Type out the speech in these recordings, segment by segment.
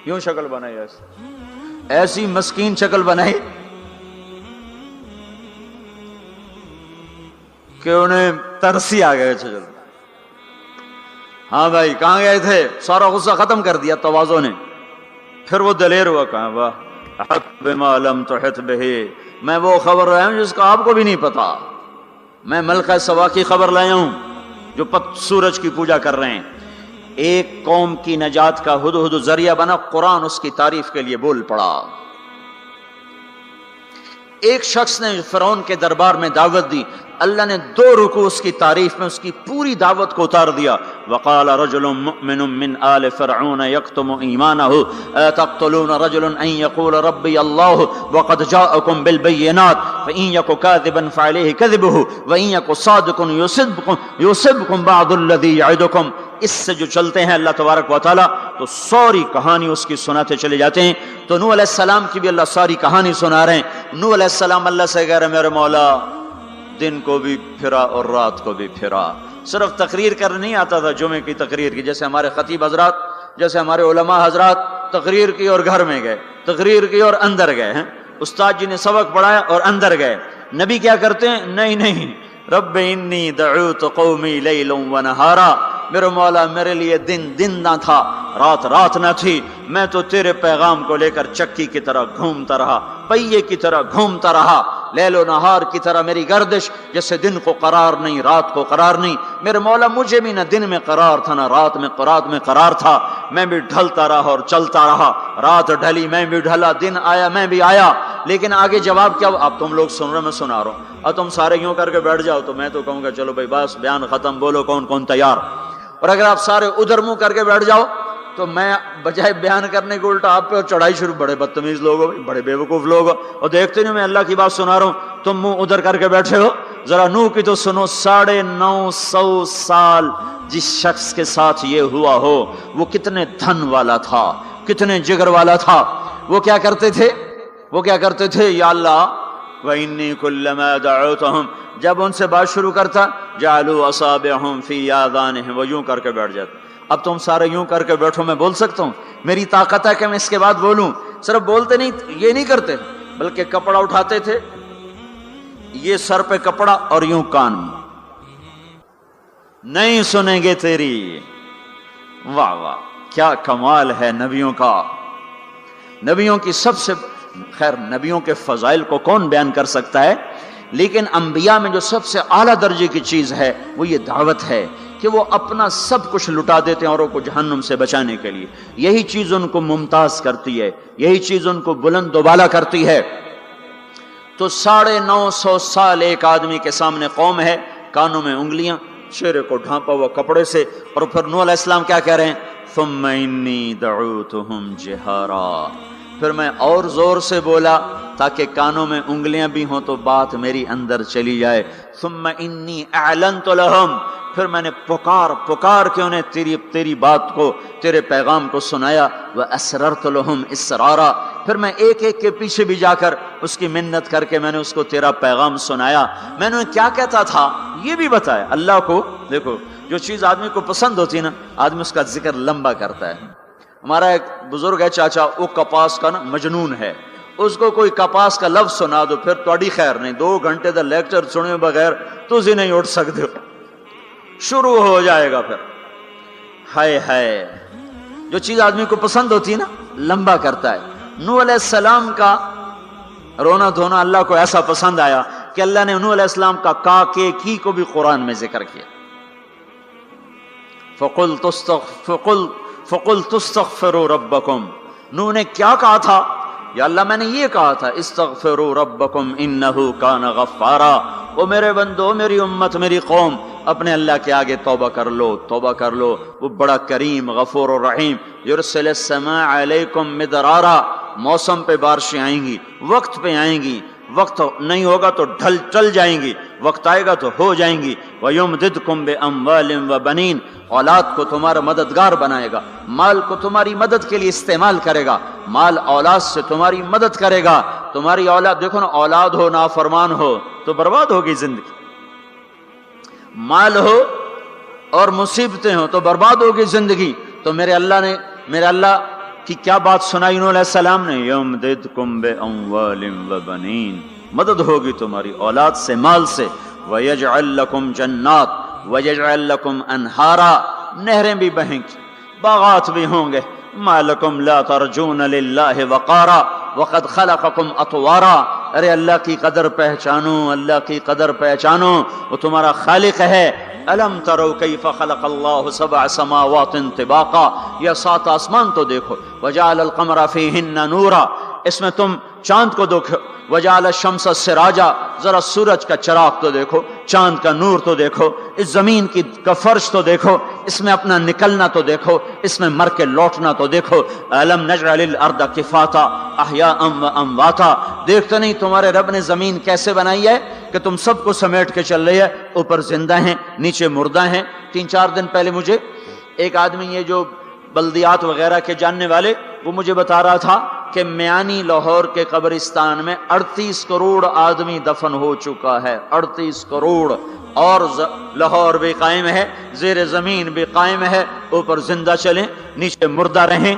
یوں شکل بنائی، ایسی مسکین شکل بنائی کہ انہیں ترسی آ گئے. چلو ہاں بھائی کہاں گئے تھے؟ سارا غصہ ختم کر دیا تواضع نے. پھر وہ دلیر ہوا، کہا واہ احط بما لم تحط بہ، میں وہ خبر لایا ہوں جس کا آپ کو بھی نہیں پتا. میں ملکہ سبا کی خبر لایا ہوں جو سورج کی پوجا کر رہے ہیں. ایک قوم کی نجات کا ہدہد ذریعہ بنا، قرآن اس کی تعریف کے لیے بول پڑا. ایک شخص نے فرعون کے دربار میں دعوت دی، اللہ نے 2 رکوع اس کی تعریف میں اس کی پوری دعوت کو اتار دیا. وقال رجل مؤمن من آل فرعون يكتم ایمانه اتقتلون رجلا ان يقول ربي الله وقد جاءكم بالبينات فان يك كاذبا فعليه كذبه وان يك صادقا يصبكم بعض الذي يعدكم. اس سے جو چلتے ہیں اللہ تبارک و تعالیٰ تو ساری کہانی اس کی سناتے چلے جاتے ہیں. تو نوح علیہ السلام کی بھی اللہ ساری کہانی سنا رہے ہیں. نوح علیہ السلام اللہ سے کہہ رہے میرے مولا دن کو بھی پھرا اور رات کو بھی پھرا. صرف تقریر کرنے نہیں آتا تھا، جمعے کی تقریر کی، جیسے ہمارے خطیب حضرات، جیسے ہمارے علماء حضرات تقریر کی اور گھر میں گئے، تقریر کی اور اندر گئے ہیں. استاد جی نے سبق پڑھایا اور اندر گئے. نبی کیا کرتے ہیں؟ نہیں، رب انی دعوت قومی لیلا ونہارا، میرے مولا میرے لیے دن نہ تھا، رات نہ تھی، میں تو تیرے پیغام کو لے کر چکی کی طرح گھومتا رہا، پہیے کی طرح گھومتا رہا، لیل و نہار کی طرح میری گردش، جیسے دن کو قرار نہیں رات کو قرار نہیں. میرے مولا مجھے بھی نہ دن میں قرار تھا نہ رات میں قرار تھا، میں بھی ڈھلتا رہا اور چلتا رہا. رات ڈھلی میں بھی ڈھلا، دن آیا میں بھی آیا. لیکن آگے جواب کیا؟ اب تم لوگ سن رہے میں سنا رہا ہوں، اب تم سارے یوں کر کے بیٹھ جاؤ تو میں تو کہوں گا چلو بھائی بس بیان ختم، بولو کون تیار. اور اگر آپ سارے ادھر منہ کر کے بیٹھ جاؤ تو میں بجائے بیان کرنے کو الٹا آپ پہ چڑھائی شروع. بڑے بدتمیز لوگ ہو، بڑے بیوقوف لوگ ہو، اور دیکھتے نہیں میں اللہ کی بات سنا رہا ہوں، تم منہ ادھر کر کے بیٹھے ہو. ذرا نوح کی تو سنو. 950 سال جس شخص کے ساتھ یہ ہوا ہو وہ کتنے دھن والا تھا، کتنے جگر والا تھا. وہ کیا کرتے تھے؟ یا اللہ وَإِنِّي كُلَّمَا دَعَوْتُهُمْ، جب ان سے بات شروع کرتا جعلوا اصابعهم فی آذانهم، وہ یوں کر کے بیٹھ جاتے. اب تم سارے یوں کر کے بیٹھو، میں بول سکتا ہوں؟ میری طاقت ہے کہ میں اس کے بعد بولوں؟ صرف بولتے نہیں، یہ نہیں کرتے، بلکہ کپڑا اٹھاتے تھے، یہ سر پہ کپڑا اور یوں کان میں، نہیں سنیں گے تیری. واہ واہ کیا کمال ہے نبیوں کا. نبیوں کی سب سے خیر، نبیوں کے فضائل کو کون بیان کر سکتا ہے، لیکن انبیاء میں جو سب سے اعلیٰ درجے کی چیز ہے وہ یہ دعوت ہے کہ وہ اپنا سب کچھ لٹا دیتے ہیں اوروں کو جہنم سے بچانے کے لیے. یہی چیز ان کو ممتاز کرتی ہے، یہی چیز ان کو بلند و بالا کرتی ہے. تو 950 سال ایک آدمی کے سامنے قوم ہے، کانوں میں انگلیاں، چہرے کو ڈھانپا ہوا کپڑے سے، اور پھر نوح علیہ السلام کیا کہہ رہے ہیں؟ ثم انی دعوتہم جہارا، پھر میں اور زور سے بولا تاکہ کانوں میں انگلیاں بھی ہوں تو بات میری اندر چلی جائے. ثم انی اعلنت لہم، پھر میں نے پکار کے انہیں تیری بات کو، تیرے پیغام کو سنایا. واسررت لہم اسرارا، پھر میں ایک کے پیچھے بھی جا کر اس کی منت کر کے میں نے اس کو تیرا پیغام سنایا. میں نے کیا کہتا تھا یہ بھی بتایا. اللہ کو دیکھو، جو چیز آدمی کو پسند ہوتی ہے نا، آدمی اس کا ذکر لمبا کرتا ہے. ہمارا ایک بزرگ ہے چاچا، وہ کپاس کا نا مجنون ہے. اس کو کوئی کپاس کا لفظ سنا دو پھر تھوڑی خیر نہیں، 2 گھنٹے دا لیکچر سنے بغیر تسی نہیں اٹھ سکتے ہو، شروع ہو جائے گا. پھر ہائے جو چیز آدمی کو پسند ہوتی ہے نا لمبا کرتا ہے. نوح علیہ السلام کا رونا دھونا اللہ کو ایسا پسند آیا کہ اللہ نے نوح علیہ السلام کا کی کو بھی قرآن میں ذکر کیا. فَقُلْتُ اسْتَغْفِرُوا رَبَّكُمْ، نوح نے کیا کہا تھا؟ یا اللہ میں نے یہ کہا تھا استغفروا ربکم انہ کان غفارا، او میرے بندو، میری امت، میری قوم، اپنے اللہ کے آگے توبہ کر لو، وہ بڑا کریم غفور و رحیم. یرسل السماء علیکم مدرارا، موسم پہ بارشیں آئیں گی، وقت پہ آئیں گی، وقت نہیں ہوگا تو چل جائیں گی، وقت آئے گا تو ہو جائیں گی. وَيُمْدِدْكُمْ بِأَمْوَالٍ وَبَنِينَ، اولاد کو تمہارا مددگار بنائے گا، مال کو تمہاری مدد کے لیے استعمال کرے گا، مال اولاد سے تمہاری مدد کرے گا. تمہاری اولاد دیکھو نا، اولاد ہو نافرمان ہو تو برباد ہوگی زندگی، مال ہو اور مصیبتیں ہو تو برباد ہوگی زندگی. تو میرے اللہ کہ کیا بات سنائی انہوں علیہ السلام نے، یمددکم باموال وبنین، مدد ہوگی تمہاری اولاد سے، مال سے، ویجعل لکم جنات ویجعل لکم انہارا، نہریں بھی بہیں گی، باغات بھی ہوں گے، ما لکم لا ترجون للہ وقارا وقد خلقکم اطوارا، ارے اللہ کی قدر پہچانو، اللہ کی قدر پہچانو، وہ تمہارا خالق ہے۔ الم تروا کیف خلق اللہ سبع سماوات طباقا، یہ 7 آسمان تو دیکھو، وجعل القمر فیہن نورا، اس میں تم چاند کو دیکھو، وجعل الشمس سراجا، ذرا سورج کا چراغ تو دیکھو، چاند کا نور تو دیکھو، اس زمین کا فرش تو دیکھو، اس میں اپنا نکلنا تو دیکھو، اس میں مر کے لوٹنا تو دیکھو۔ الم نجعل الارض کفاتا احیاء وامواتا، دیکھتے نہیں تمہارے رب نے زمین کیسے بنائی ہے کہ تم سب کو سمیٹ کے چل رہی ہے، اوپر زندہ ہیں نیچے مردہ ہیں۔ 3-4 دن پہلے مجھے ایک آدمی، یہ جو بلدیات وغیرہ کے جاننے والے، وہ مجھے بتا رہا تھا کہ میانی لاہور کے قبرستان میں 38 کروڑ آدمی دفن ہو چکا ہے، 38 کروڑ، اور لاہور بھی قائم ہے، زیر زمین بھی قائم ہے، اوپر زندہ چلیں نیچے مردہ رہیں۔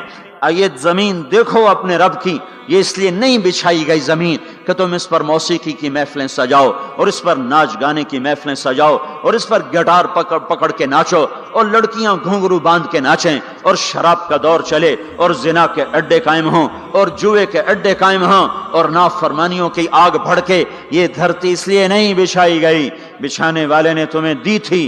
یہ زمین دیکھو اپنے رب کی، یہ اس لیے نہیں بچھائی گئی زمین کہ تم اس پر موسیقی کی محفلیں سجاؤ اور اس پر ناچ گانے کی محفلیں سجاؤ اور اس پر گٹار پکڑ کے ناچو اور لڑکیاں گھنگرو باندھ کے ناچیں اور شراب کا دور چلے اور زنا کے اڈے قائم ہوں اور جوئے کے اڈے قائم ہوں اور نافرمانیوں کی آگ بھڑکے۔ یہ دھرتی اس لیے نہیں بچھائی گئی، بچھانے والے نے تمہیں دی تھی۔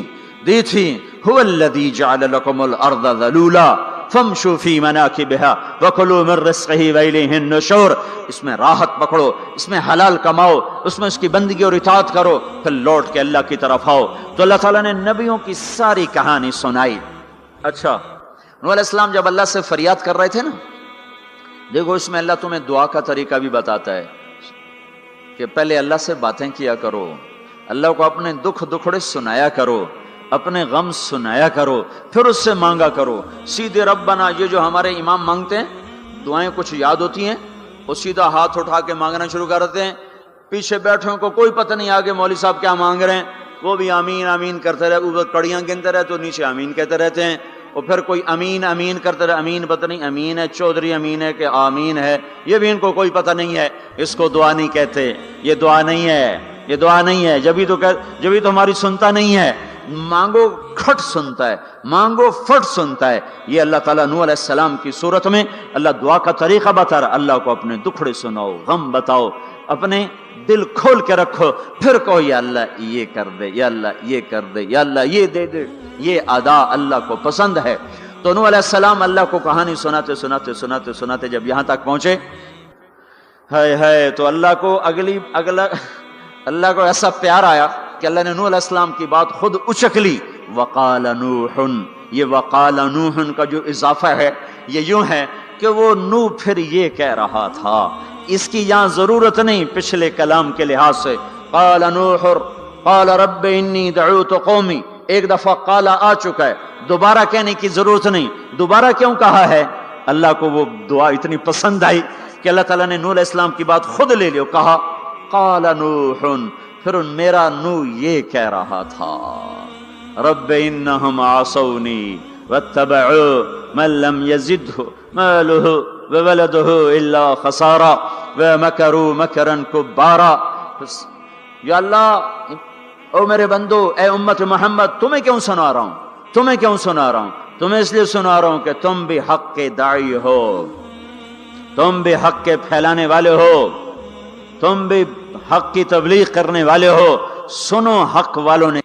هو الذی جعل لکم الارض ذلولا فامشوا فی مناکبها وکلوا من رزقہ والیہ النشور، اس میں راحت پکڑو، اس میں حلال کماؤ، اس میں اس کی بندگی اور اطاعت کرو، پھر لوٹ کے اللہ کی طرف آؤ۔ تو اللہ تعالیٰ نے نبیوں کی ساری کہانی سنائی۔ اچھا، نوح علیہ السلام جب اللہ سے فریاد کر رہے تھے نا، دیکھو اس میں اللہ تمہیں دعا کا طریقہ بھی بتاتا ہے کہ پہلے اللہ سے باتیں کیا کرو، اللہ کو اپنے دکھ دکھڑے سنایا کرو، اپنے غم سنایا کرو، پھر اس سے مانگا کرو۔ سیدھے ربنا، یہ جو ہمارے امام مانگتے ہیں دعائیں کچھ یاد ہوتی ہیں، وہ سیدھا ہاتھ اٹھا کے مانگنا شروع کرتے ہیں، پیچھے بیٹھوں کو کوئی پتہ نہیں آگے مولوی صاحب کیا مانگ رہے ہیں، وہ بھی آمین آمین کرتے رہے، اوپر کڑیاں گنتے رہے تو نیچے آمین کہتے رہتے ہیں، اور پھر کوئی امین امین کرتے رہے، امین پتہ نہیں امین ہے چودھری امین ہے کہ آمین ہے، یہ بھی ان کو کوئی پتہ نہیں ہے، اس کو دعا نہیں کہتے، یہ دعا نہیں ہے، یہ دعا نہیں ہے، جبھی تو ہماری سنتا نہیں ہے۔ مانگو کھٹ سنتا ہے، مانگو فٹ سنتا ہے۔ یہ اللہ تعالیٰ نوح علیہ السلام کی صورت میں اللہ دعا کا طریقہ بتا رہا، اللہ کو اپنے دکھڑے سناؤ، غم بتاؤ، اپنے دل کھول کے رکھو، پھر کہو یا اللہ یہ کر دے، یا اللہ یہ کر دے، یا اللہ یہ دے دے۔ یہ ادا اللہ کو پسند ہے۔ تو نوح علیہ السلام اللہ کو کہانی سناتے سناتے سناتے سناتے جب یہاں تک پہنچے، ہے تو اللہ کو اللہ کو ایسا پیار آیا کہ اللہ نے نوح علیہ السلام کی بات خود اچک لی۔ وقال نوح، یہ وقال نوح کا جو اضافہ ہے یہ یوں ہے کہ وہ نوح پھر یہ کہہ رہا تھا، اس کی یہاں ضرورت نہیں پچھلے کلام کے لحاظ سے۔ قال نوح قال رب انی دعوت قومی، ایک دفعہ قال آ چکا ہے، دوبارہ کہنے کی ضرورت نہیں۔ دوبارہ کیوں کہا ہے؟ اللہ کو وہ دعا اتنی پسند آئی کہ اللہ تعالیٰ نے نوح علیہ السلام کی بات خود لے لی، کہا قال نوح، پھر میرا نوح یہ کہہ رہا تھا، رب انہم عصونی واتبعوا من لم یزدہ مالہ وولدہ الا خسارا ومکروا مکرا کبارا۔ یا اللہ، او میرے بندو، اے امت محمد، تمہیں کیوں سنا رہا ہوں؟ تمہیں کیوں سنا رہا ہوں؟ تمہیں اس لیے سنا رہا ہوں کہ تم بھی حق کے داعی ہو، تم بھی حق کے پھیلانے والے ہو، تم بھی حق کی تبلیغ کرنے والے ہو۔ سنو حق والوں نے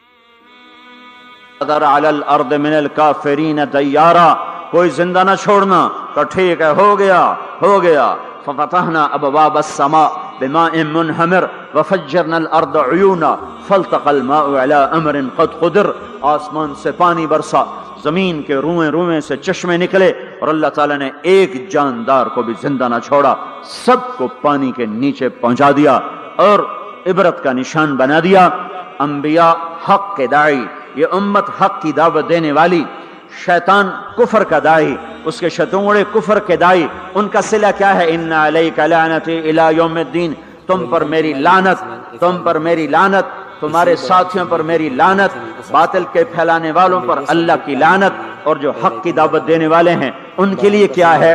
قدر علی الارض من الکافرین دیارا، کوئی زندہ نہ چھوڑنا، کہ ٹھیک ہے ہو گیا۔ ففتحنا ابواب السماء بماء منہمر وفجرنا الارض عیونا فالتقى الماء على امر قد قدر، آسمان سے پانی برسا، زمین کے روئیں سے چشمے نکلے، اور اللہ تعالیٰ نے ایک جاندار کو بھی زندہ نہ چھوڑا، سب کو پانی کے نیچے پہنچا دیا اور عبرت کا نشان بنا دیا۔ انبیاء حق کے داعی، یہ امت حق کی دعوت دینے والی، شیطان کفر کا داعی، اس کے شتونگڑے کفر کے داعی، ان کا صلہ کیا ہے؟ ان علیک لعنتی الی یوم الدین، تم پر میری لعنت، تم پر میری لعنت، تمہارے ساتھیوں پر میری لعنت، باطل کے پھیلانے والوں پر اللہ کی لعنت، اور جو حق کی دعوت دینے والے ہیں ان کے لیے کیا ہے؟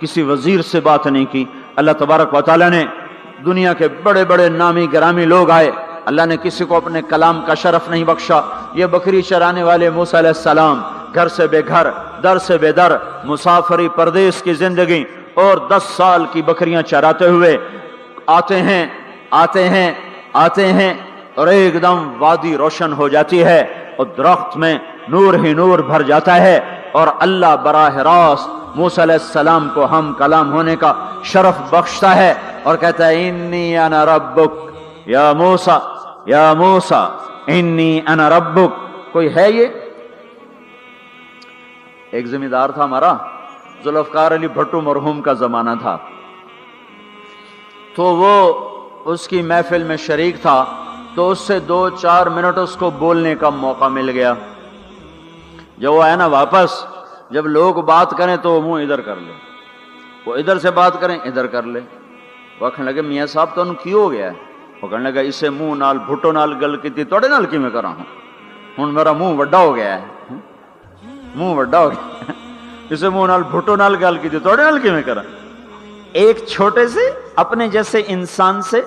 کسی وزیر سے بات نہیں کی. اللہ تبارک و تعالیٰ نے دنیا کے بڑے بڑے نامی گرامی لوگ آئے, اللہ نے کسی کو اپنے کلام کا شرف نہیں بخشا. یہ بکری چرانے والے موسیٰ علیہ السلام گھر سے بے گھر, در سے بے در, مسافری پردیس کی زندگی, اور 10 سال کی بکریاں چراتے ہوئے آتے ہیں اور ایک دم وادی روشن ہو جاتی ہے اور درخت میں نور ہی نور بھر جاتا ہے, اور اللہ براہ راست موسیٰ علیہ السلام کو ہم کلام ہونے کا شرف بخشتا ہے اور کہتا ہے انی انا ربک یا موسیٰ انی انا ربک. کوئی ہے یہ؟ ایک ذمہ دار تھا ہمارا, ذوالفقار علی بھٹو مرحوم کا زمانہ تھا, تو وہ اس کی محفل میں شریک تھا, تو اس سے 2-4 منٹ اس کو بولنے کا موقع مل گیا. جب وہ آیا نا واپس, جب لوگ بات کریں تو وہ منہ ادھر کر لے, وہ ادھر سے بات کریں ادھر کر لے. وہ کہنے لگے میاں صاحب تو کی ہو گیا ہے؟ وہ کہنے لگا اسے منہ نال بھٹو نال گل کی توڑے نال کی میں کرا ہوں میرا منہ وڈا ہو گیا ہے, منہ وڈا ہو گیا, اسے منہ نال بھٹو نال گل کی توڑے نال کی میں کرا. ایک چھوٹے سے اپنے جیسے انسان سے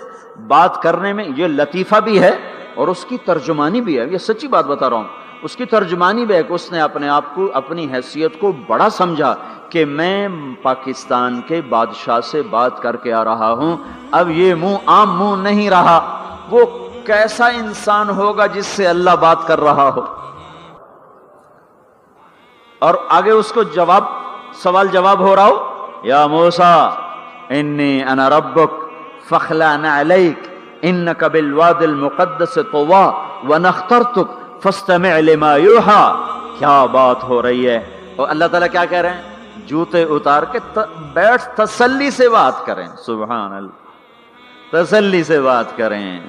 بات کرنے میں یہ لطیفہ بھی ہے اور اس کی ترجمانی بھی ہے. یہ سچی بات بتا رہا ہوں, اس کی ترجمانی بھی ہے کہ اس نے اپنے آپ کو, اپنی حیثیت کو بڑا سمجھا کہ میں پاکستان کے بادشاہ سے بات کر کے آ رہا ہوں, اب یہ منہ عام منہ نہیں رہا. وہ کیسا انسان ہوگا جس سے اللہ بات کر رہا ہو. اور آگے اس کو سوال جواب ہو رہا ہو, یا موسیٰ انی انا ربک فاخلع نعلیک انک بالواد المقدس طویٰ وانا اخترتک فاستمع لما یوحیٰ. کیا بات ہو رہی ہے, اور اللہ تعالیٰ کیا کہہ رہے ہیں؟ جوتے اتار کے بیٹھ, تسلی سے بات کریں. سبحان اللہ, تسلی سے بات کریں.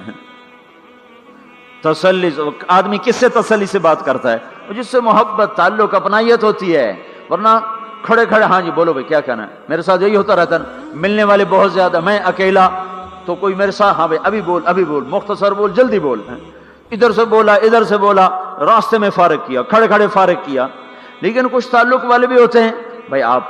تسلی سے آدمی کس سے تسلی سے بات کرتا ہے؟ جس سے محبت, تعلق, اپنائیت ہوتی ہے. ورنہ کھڑے کھڑے ہاں جی بولو بھائی کیا کہنا ہے. میرے ساتھ یہی ہوتا رہتا ہے, ملنے والے بہت زیادہ, میں اکیلا, تو کوئی میرے ساتھ ہاں بھائی ابھی بول, مختصر بول, جلدی بول. ادھر سے بولا, راستے میں فارغ کیا, کھڑے کھڑے فارغ کیا. لیکن کچھ تعلق والے بھی ہوتے ہیں, بھائی آپ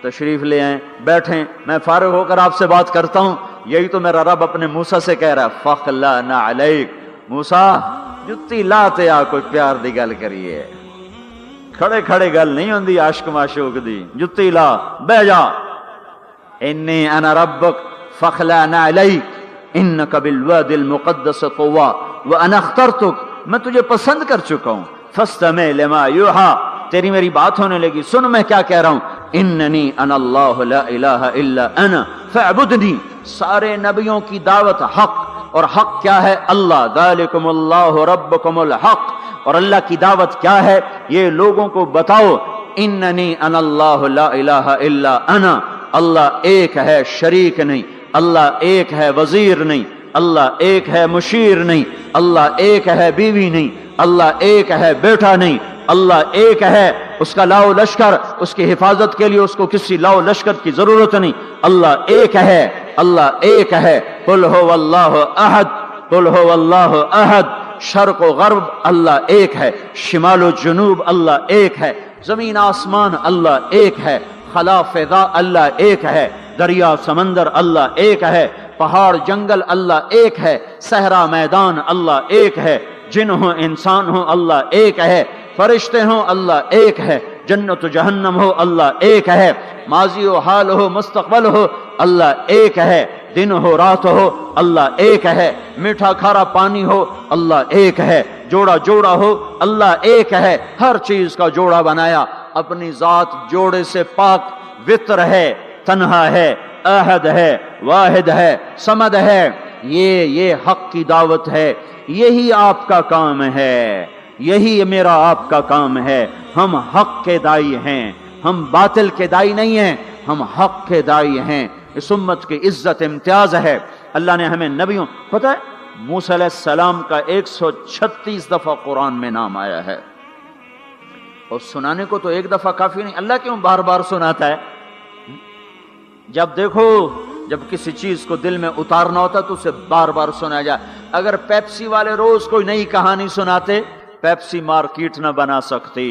تشریف لے آئیں, بیٹھیں, میں فارغ ہو کر آپ سے بات کرتا ہوں. یہی تو میرا رب اپنے موسیٰ سے کہہ رہا ہے, فاخلع نعلیک. موسیٰ جتی لاتے آ, کوئی پیار دی گل کریے, کھڑے کھڑے گل نہیں ہوندی عاشق معشوق دی, جتی لا بہ جا. انی انا ربک فاخلع نعلیک انک بالواد المقدس طویٰ وانا اخترتک, میں تجھے پسند کر چکا ہوں. فاستمع لما یوحیٰ, تیری میری بات ہونے لگی, سن میں کیا کہہ رہا ہوں. اننی انا اللہ لا الہ الا انا فاعبدنی. سارے نبیوں کی دعوت حق, اور حق کیا ہے؟ اللہ. ذالکم اللہ ربکم الحق, اور اللہ کی دعوت کیا ہے یہ لوگوں کو بتاؤ. اننی انا اللہ لا الہ الا انا, اللہ ایک ہے, شریک نہیں. اللہ ایک ہے, وزیر نہیں. اللہ ایک ہے, مشیر نہیں. اللہ ایک ہے, بیوی نہیں. اللہ ایک ہے, بیٹا نہیں. اللہ ایک ہے, اس کا لاؤ لشکر, اس کی حفاظت کے لیے اس کو کسی لاؤ لشکر کی ضرورت نہیں. اللہ ایک ہے, اللہ ایک ہے. قل هو اللہ احد, قل هو اللہ احد. شرق و غرب اللہ ایک ہے, شمال و جنوب اللہ ایک ہے, زمین آسمان اللہ ایک ہے, خلا فضا اللہ ایک ہے, دریا سمندر اللہ ایک ہے, پہاڑ جنگل اللہ ایک ہے, صحرا میدان اللہ ایک ہے, جن ہو انسان ہو اللہ ایک ہے, فرشتے ہوں اللہ ایک ہے, جنت و جہنم ہو اللہ ایک ہے, ماضی و حال ہو مستقبل ہو اللہ ایک ہے, دن ہو رات ہو اللہ ایک ہے, میٹھا کھارا پانی ہو اللہ ایک ہے, جوڑا جوڑا ہو اللہ ایک ہے. ہر چیز کا جوڑا بنایا, اپنی ذات جوڑے سے پاک, وطر ہے, تنہا ہے, احد ہے, واحد ہے, صمد ہے. یہ حق کی دعوت ہے, یہی آپ کا کام ہے, یہی میرا آپ کا کام ہے. ہم حق کے دائی ہیں, ہم باطل کے دائی نہیں ہیں, ہم حق کے دائی ہیں. اس امت کی عزت امتیاز ہے. اللہ نے ہمیں نبیوں, پتہ ہے موسیٰ علیہ السلام کا 136 دفعہ قرآن میں نام آیا ہے, اور سنانے کو تو ایک دفعہ کافی نہیں. اللہ کیوں بار بار سناتا ہے؟ جب دیکھو, جب کسی چیز کو دل میں اتارنا ہوتا تو اسے بار بار سنایا جائے. اگر پیپسی والے روز کوئی نئی کہانی سناتے, پیپسی مارکیٹ نہ بنا سکتی.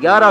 11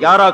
11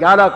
11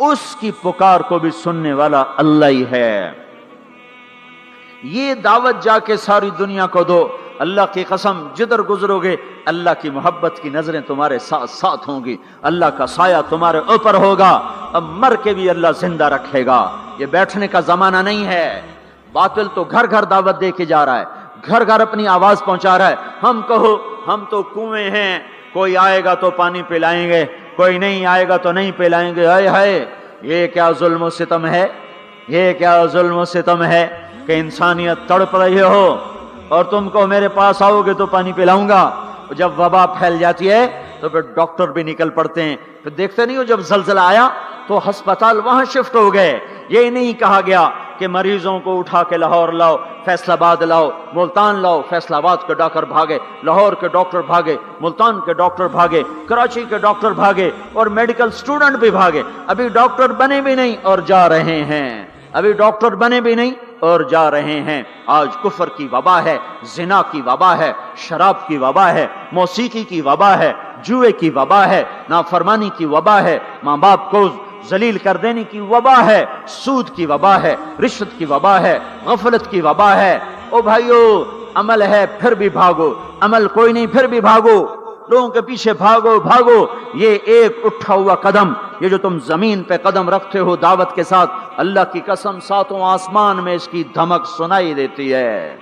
اس کی پکار کو بھی سننے والا اللہ ہی ہے۔ یہ دعوت جا کے ساری دنیا کو دو، اللہ کی قسم جدھر گزرو گے اللہ کی محبت کی نظریں تمہارے ساتھ ساتھ ہوں گی، اللہ کا سایہ تمہارے اوپر ہوگا، اب مر کے بھی اللہ زندہ رکھے گا۔ یہ بیٹھنے کا زمانہ نہیں ہے۔ باطل تو گھر گھر دعوت دے کے جا رہا ہے، گھر گھر اپنی آواز پہنچا رہا ہے۔ ہم کہو ہم تو کنویں ہیں، کوئی آئے گا تو پانی پلائیں گے، کوئی نہیں آئے گا تو نہیں پلائیں گے۔ ہائے ہائے، یہ کیا ظلم و ستم ہے، یہ کیا ظلم و ستم ہے کہ انسانیت تڑپ رہی ہو اور تم کو میرے پاس آؤ گے تو پانی پلاؤں گا۔ جب وبا پھیل جاتی ہے تو پھر ڈاکٹر بھی نکل پڑتے ہیں۔ پھر دیکھتے نہیں ہو جب زلزلہ آیا تو ہسپتال وہاں شفٹ ہو گئے۔ یہ نہیں کہا گیا کہ مریضوں کو اٹھا کے لاہور لاؤ، فیصل آباد لاؤ، ملتان لاؤ۔ فیصل آباد کے ڈاکٹر بھاگے، لاہور کے ڈاکٹر بھاگے، ملتان کے ڈاکٹر بھاگے، کراچی کے ڈاکٹر بھاگے، اور میڈیکل سٹوڈنٹ بھی بھاگے۔ ابھی ڈاکٹر بنے بھی نہیں اور جا رہے ہیں، ابھی ڈاکٹر بنے بھی نہیں اور جا رہے ہیں۔ آج کفر کی وبا ہے، زنا کی وبا ہے، شراب کی وبا ہے، موسیقی کی وبا ہے، جوئے کی وبا ہے، نافرمانی کی وبا ہے، ماں باپ کو ذلیل کر دینے کی وبا ہے، سود کی وبا ہے، رشوت کی وبا ہے، غفلت کی وبا ہے۔ او بھائیو، عمل ہے پھر بھی بھاگو، عمل کوئی نہیں پھر بھی بھاگو، لوگوں کے پیچھے بھاگو بھاگو۔ یہ ایک اٹھا ہوا قدم، یہ جو تم زمین پہ قدم رکھتے ہو دعوت کے ساتھ، اللہ کی قسم ساتوں آسمان میں اس کی دھمک سنائی دیتی ہے۔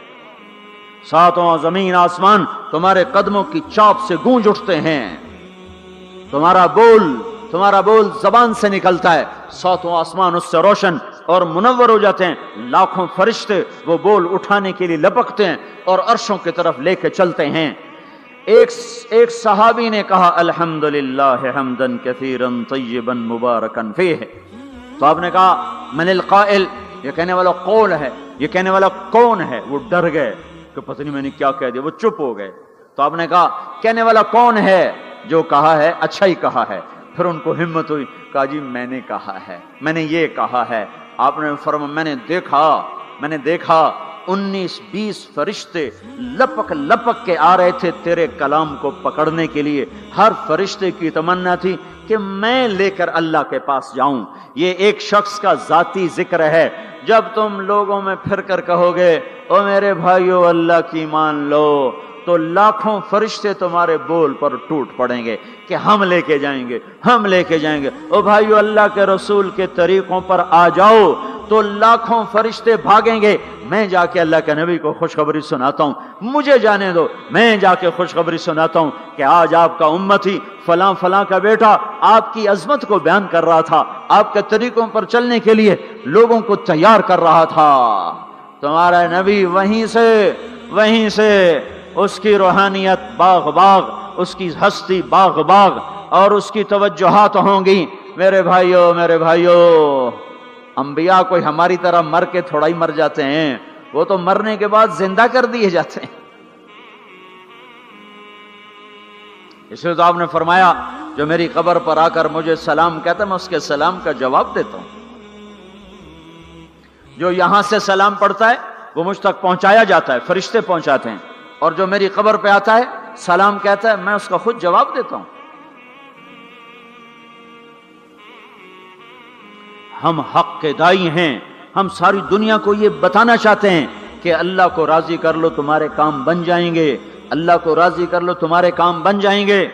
ساتوں زمین آسمان تمہارے قدموں کی چاپ سے گونج اٹھتے ہیں۔ تمہارا بول زبان سے نکلتا ہے، ساتوں آسمان اس سے روشن اور منور ہو جاتے ہیں۔ لاکھوں فرشتے وہ بول اٹھانے کے لیے لپکتے ہیں اور عرشوں کی طرف لے کے چلتے ہیں۔ ایک صحابی نے کہا الحمدللہ حمدا کثیرا طیبا مبارکا فیہ، تو آپ نے کہا من القائل، یہ کہنے والا قول ہے، یہ کہنے والا کون ہے؟ وہ ڈر گئے کہ پتہ نہیں میں نے کیا کہہ دیا، وہ چپ ہو گئے۔ تو آپ نے کہا کہنے والا کون ہے؟ جو کہا ہے اچھا ہی کہا ہے۔ پھر ان کو ہمت ہوئی، کہا جی میں نے کہا ہے، میں نے یہ کہا ہے۔ آپ نے فرمایا میں نے دیکھا 19-20 فرشتے لپک لپک کے آ رہے تھے تیرے کلام کو پکڑنے کے لیے۔ ہر فرشتے کی تمنا تھی کہ میں لے کر اللہ کے پاس جاؤں۔ یہ ایک شخص کا ذاتی ذکر ہے۔ جب تم لوگوں میں پھر کر کہو گے او میرے بھائیو اللہ کی مان لو، تو لاکھوں فرشتے تمہارے بول پر ٹوٹ پڑیں گے کہ ہم لے کے جائیں گے، ہم لے کے جائیں گے۔ او بھائیو اللہ کے رسول کے طریقوں پر آ جاؤ تو لاکھوں فرشتے بھاگیں گے۔ میں جا کے اللہ کے نبی کو خوشخبری سناتا ہوں، مجھے جانے دو، میں جا کے خوشخبری سناتا ہوں کہ آج آپ کا امتی فلاں فلاں کا بیٹا آپ کی عظمت کو بیان کر رہا تھا، آپ کے طریقوں پر چلنے کے لیے لوگوں کو تیار کر رہا تھا۔ تمہارا نبی وہیں سے اس کی روحانیت باغ باغ، اس کی ہستی باغ باغ، اور اس کی توجہات ہوں گی۔ میرے بھائیو، انبیاء کوئی ہماری طرح مر کے تھوڑا ہی مر جاتے ہیں، وہ تو مرنے کے بعد زندہ کر دیے جاتے ہیں۔ اس لیے تو آپ نے فرمایا جو میری قبر پر آ کر مجھے سلام کہتا ہے میں اس کے سلام کا جواب دیتا ہوں۔ جو یہاں سے سلام پڑھتا ہے وہ مجھ تک پہنچایا جاتا ہے، فرشتے پہنچاتے ہیں، اور جو میری قبر پہ آتا ہے سلام کہتا ہے میں اس کا خود جواب دیتا ہوں۔ ہم حق کے دائی ہیں، ہم ساری دنیا کو یہ بتانا چاہتے ہیں کہ اللہ کو راضی کر لو تمہارے کام بن جائیں گے، اللہ کو راضی کر لو تمہارے کام بن جائیں گے۔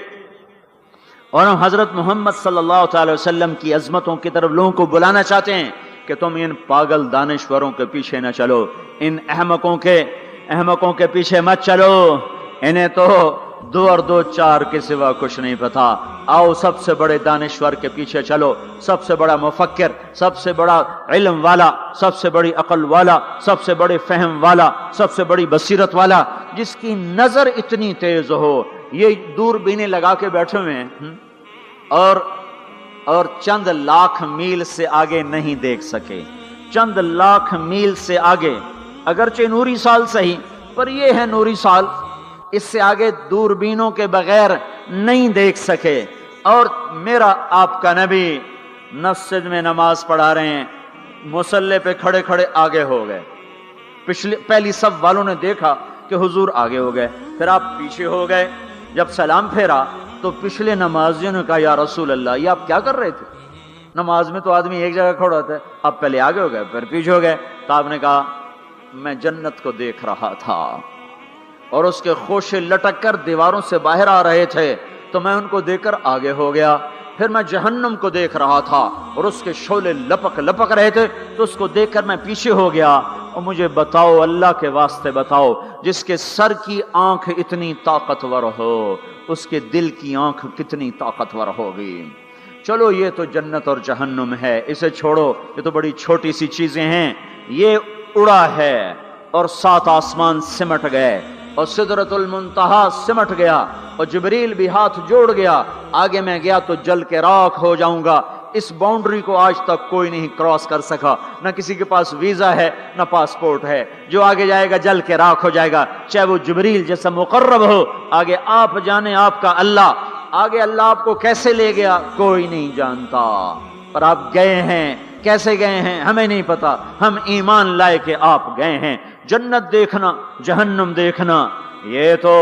اور ہم حضرت محمد صلی اللہ تعالی وسلم کی عظمتوں کی طرف لوگوں کو بلانا چاہتے ہیں کہ تم ان پاگل دانشوروں کے پیچھے نہ چلو، ان احمقوں کے پیچھے مت چلو، انہیں تو 2 اور 2 4 کے سوا کچھ نہیں پتا۔ آؤ سب سے بڑے دانشور کے پیچھے چلو، سب سے بڑا مفکر، سب سے بڑا علم والا، سب سے بڑی عقل والا، سب سے بڑے فہم والا، سب سے بڑی بصیرت والا، جس کی نظر اتنی تیز ہو، یہ دوربینیں لگا کے بیٹھے ہوئے ہیں اور چند لاکھ میل سے آگے نہیں دیکھ سکے، چند لاکھ میل سے آگے، اگرچہ نوری سال صحیح پر یہ ہے نوری سال، اس سے آگے دوربینوں کے بغیر نہیں دیکھ سکے۔ اور میرا آپ کا نبی مسجد میں نماز پڑھا رہے ہیں، مصلی پہ کھڑے کھڑے آگے ہو گئے، پہلی صف والوں نے دیکھا کہ حضور آگے ہو گئے، پھر آپ پیچھے ہو گئے۔ جب سلام پھیرا تو پچھلے نمازیوں نے کہا یا رسول اللہ یہ آپ کیا کر رہے تھے؟ نماز میں تو آدمی ایک جگہ کھڑا ہوتا ہے، اب پہلے آگے ہو گئے پھر پیچھے ہو گئے۔ تو آپ نے کہا میں جنت کو دیکھ رہا تھا اور اس کے خوشے لٹک کر دیواروں سے باہر آ رہے تھے تو میں ان کو دیکھ کر آگے ہو گیا۔ پھر میں جہنم کو دیکھ رہا تھا اور اس کے شعلے لپک لپک رہے تھے تو اس کو دیکھ کر میں پیچھے ہو گیا۔ اور مجھے بتاؤ، اللہ کے واسطے بتاؤ، جس کے سر کی آنکھ اتنی طاقتور ہو اس کے دل کی آنکھ کتنی طاقتور ہوگی؟ چلو یہ تو جنت اور جہنم ہے، اسے چھوڑو، یہ تو بڑی چھوٹی سی چیزیں ہیں۔ یہ اڑا ہے اور 7 آسمان سمٹ گئے اور سدرۃ المنتہا سمٹ گیا اور جبریل بھی ہاتھ جوڑ گیا، آگے میں گیا تو جل کے راکھ ہو جاؤں گا۔ اس باؤنڈری کو آج تک کوئی نہیں کراس کر سکا، نہ کسی کے پاس ویزا ہے نہ پاسپورٹ ہے۔ جو آگے جائے گا جل کے راکھ ہو جائے گا، چاہے وہ جبریل جیسا مقرب ہو۔ آگے آپ جانے آپ کا اللہ، آگے اللہ آپ کو کیسے لے گیا کوئی نہیں جانتا، پر آپ گئے ہیں۔ کیسے گئے ہیں ہمیں نہیں پتا، ہم ایمان لائے کہ آپ گئے ہیں۔ جنت دیکھنا، جہنم دیکھنا یہ تو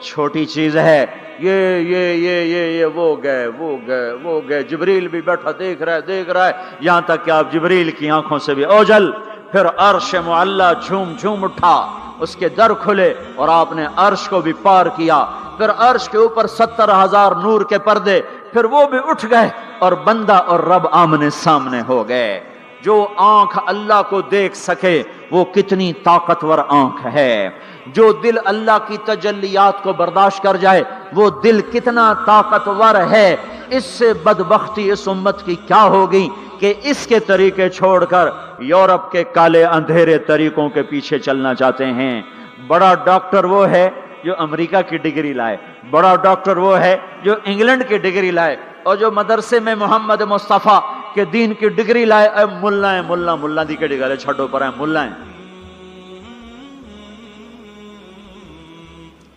چھوٹی چیز ہے۔ یہ وہ گئے، جبریل بھی بیٹھا دیکھ رہا ہے یہاں تک کہ آپ جبریل کی آنکھوں سے بھی اوجل۔ پھر عرش معلی جھوم جھوم اٹھا، اس کے در کھلے اور آپ نے عرش کو بھی پار کیا۔ پھر عرش کے اوپر 70,000 نور کے پردے، پھر وہ بھی اٹھ گئے اور بندہ اور رب آمنے سامنے ہو گئے۔ جو آنکھ اللہ کو دیکھ سکے وہ کتنی طاقتور آنکھ ہے، جو دل اللہ کی تجلیات کو برداشت کر جائے وہ دل کتنا طاقتور ہے۔ اس سے بدبختی اس امت کی کیا ہوگی کہ اس کے طریقے چھوڑ کر یورپ کے کالے اندھیرے طریقوں کے پیچھے چلنا چاہتے ہیں۔ بڑا ڈاکٹر وہ ہے جو امریکہ کی ڈگری لائے، بڑا ڈاکٹر وہ ہے جو انگلینڈ کی ڈگری لائے، اور جو مدرسے میں محمد مصطفیٰ کے دین کی ڈگری لائے اے ملا دی کے ڈگری چھڑو پر ہے ملا ہیں۔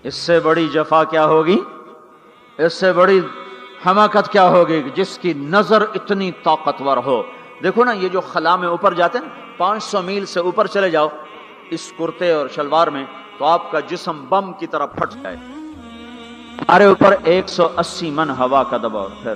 اس سے بڑی جفا کیا ہوگی، اس سے بڑی حماقت کیا ہوگی جس کی نظر اتنی طاقتور ہو۔ دیکھو نا یہ جو خلا میں اوپر جاتے ہیں نا، 500 میل سے اوپر چلے جاؤ اس کرتے اور شلوار میں تو آپ کا جسم بم کی طرح پھٹ جائے۔ ہمارے اوپر 180 من ہوا کا دباؤ، پھر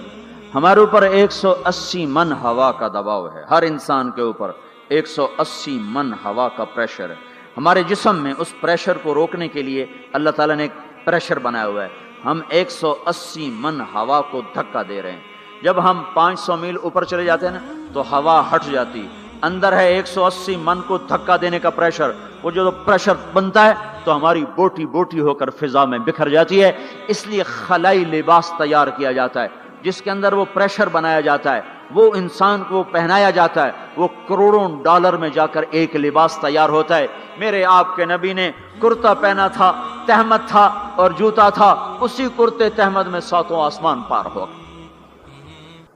ہمارے اوپر 180 من ہوا کا دباؤ ہے، ہر انسان کے اوپر 180 من ہوا کا پریشر ہے۔ ہمارے جسم میں اس پریشر کو روکنے کے لیے اللہ تعالیٰ نے ایک پریشر بنایا ہوا ہے۔ ہم 180 من ہوا کو دھکا دے رہے ہیں۔ جب ہم 500 میل اوپر چلے جاتے ہیں نا تو ہوا ہٹ جاتی، اندر ہے 180 من کو دھکا دینے کا پریشر۔ وہ جو پریشر بنتا ہے تو ہماری بوٹی بوٹی ہو کر فضا میں بکھر جاتی ہے۔ اس لیے خلائی لباس تیار کیا جاتا ہے جس کے اندر وہ پریشر بنایا جاتا ہے، وہ انسان کو پہنایا جاتا ہے، وہ کروڑوں ڈالر میں جا کر ایک لباس تیار ہوتا ہے۔ میرے آپ کے نبی نے کرتا پہنا تھا، تہمت تھا اور جوتا تھا، اسی کرتے تہمت میں 7 آسمان پار ہو۔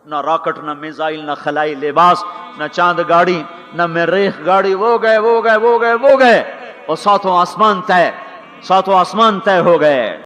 نہ راکٹ، نہ میزائل، نہ خلائی لباس، نہ چاند گاڑی، نہ مریخ گاڑی، وہ گئے اور 7 آسمان طے ہو گئے۔